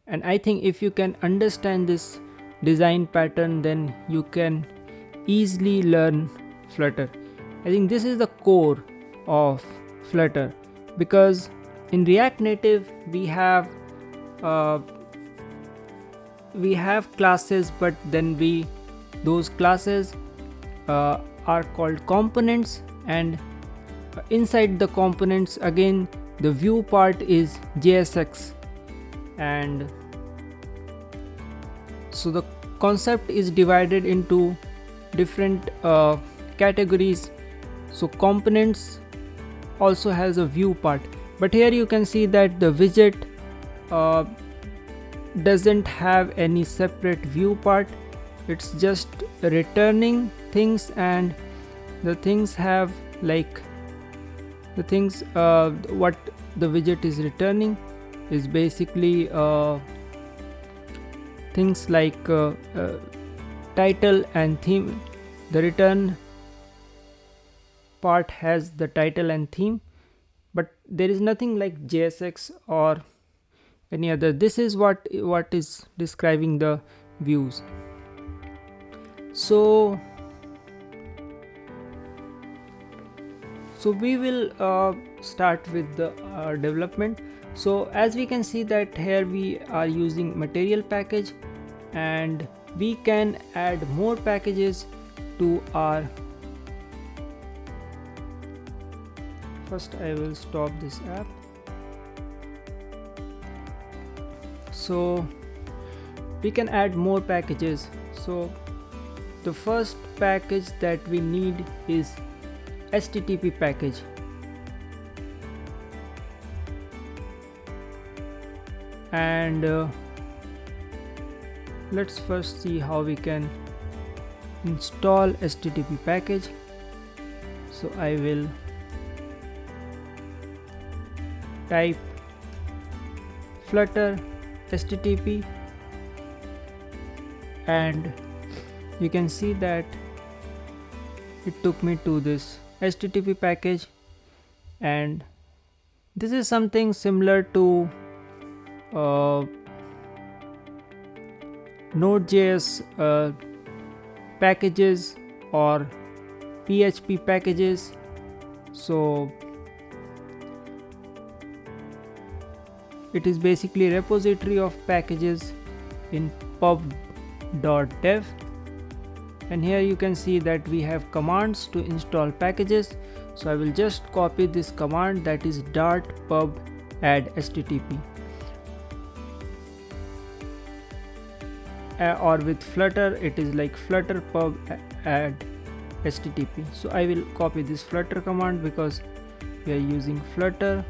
And I think if you can understand this design pattern, then you can easily learn Flutter. I think this is the core of Flutter, because in React Native uh, we have classes, but then those classes are called components, and inside the components again the view part is JSX. And so the concept is divided into different categories. So components also has a view part, but here you can see that the widget uh, doesn't have any separate view part. It's just returning things, and the things have like the things what the widget is returning is basically things like title and theme. The return part has the title and theme, but there is nothing like JSX or any other. This is what is describing the views. So we will start with the development. So as we can see that here we are using material package, and we can add more packages to our. First I will stop this app. So we can add more packages. So the first package that we need is HTTP package. And let's first see how we can install HTTP package. So I will type Flutter HTTP, and you can see that it took me to this HTTP package, and this is something similar to Node.js packages or PHP packages. So it is basically a repository of packages in pub.dev, and here you can see that we have commands to install packages. So I will just copy this command, that is dart pub add http, or with Flutter it is like flutter pub add http. So I will copy this Flutter command because we are using Flutter.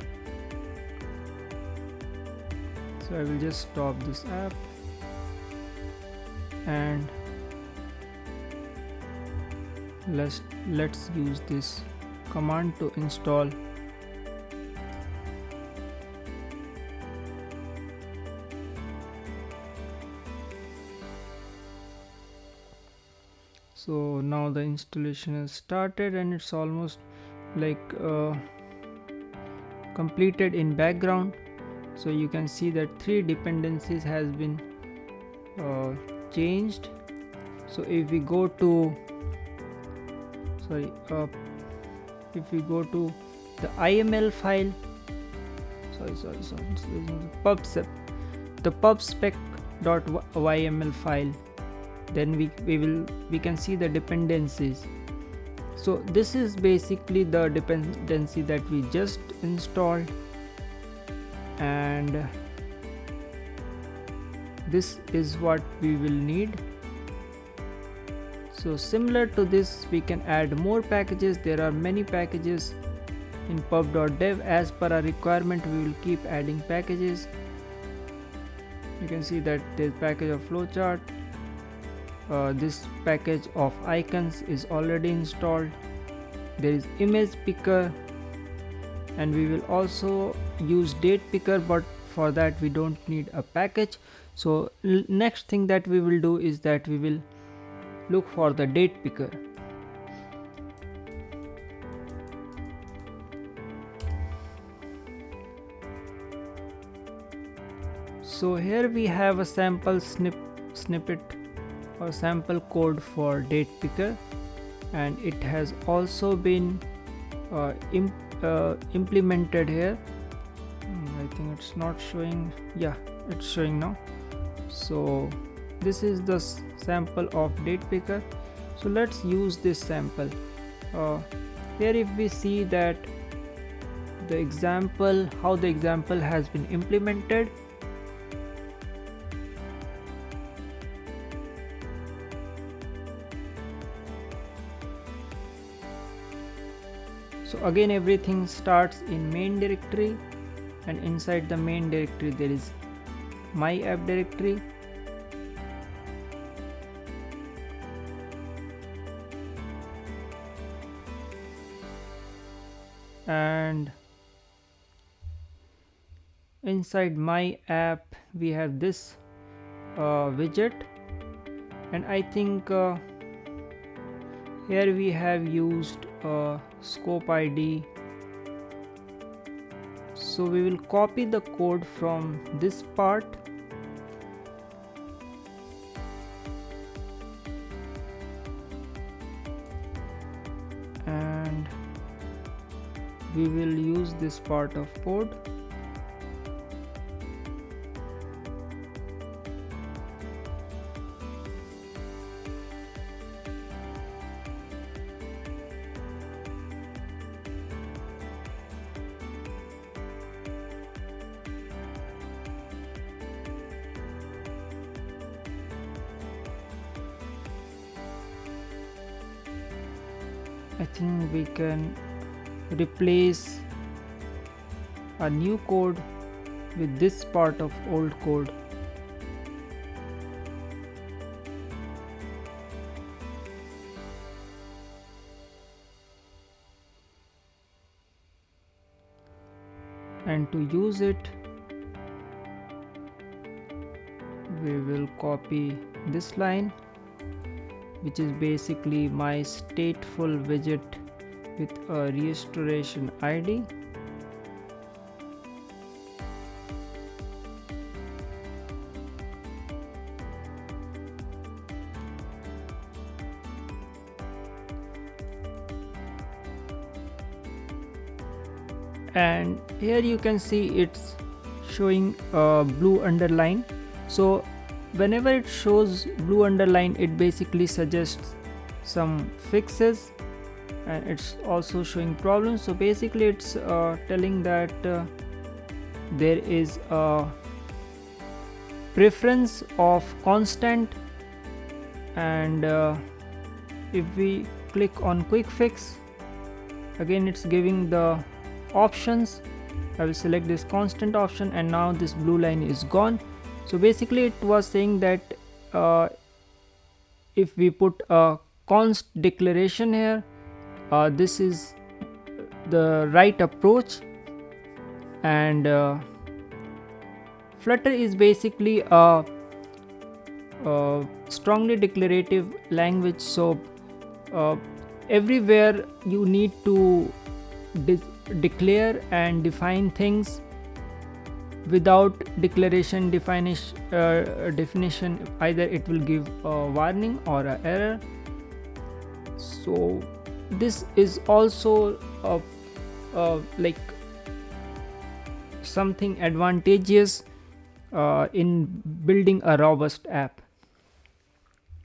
So I will just stop this app, and let's use this command to install. So now the installation has started, and it's almost like completed in background. So you can see that 3 dependencies has been changed. So if we go to if we go to the IML file, the pubspec.yml file, then we can see the dependencies. So this is basically the dependency that we just installed, and this is what we will need. So similar to this, we can add more packages. There are many packages in pub.dev. As per our requirement, we will keep adding packages. You can see that there's package of flowchart. This package of icons is already installed. There is image picker, and we will also use date picker, but for that we don't need a package. So next thing that we will do is that we will look for the date picker. So here we have a sample snippet or sample code for date picker, and it has also been implemented here. I think it's not showing. Yeah, it's showing now. So this is the sample of date picker. So let's use this sample. Here if we see that the example, how the example has been implemented. So again everything starts in main directory, and inside the main directory there is my app directory. And inside my app we have this widget, and I think here we have used scope ID. So we will copy the code from this part and we will use this part of code. I think we can replace a new code with this part of old code. And to use it, we will copy this line, which is basically my stateful widget with a restoration ID. And here you can see it's showing a blue underline. So whenever it shows blue underline, it basically suggests some fixes, and it's also showing problems. So basically it's telling that there is a preference of constant, and if we click on quick fix, again it's giving the options. I will select this constant option, and now this blue line is gone. So basically it was saying that if we put a const declaration here, this is the right approach. And Flutter is basically a strongly declarative language, so everywhere you need to declare and define things. Without declaration definition, either it will give a warning or an error. So this is also like something advantageous in building a robust app.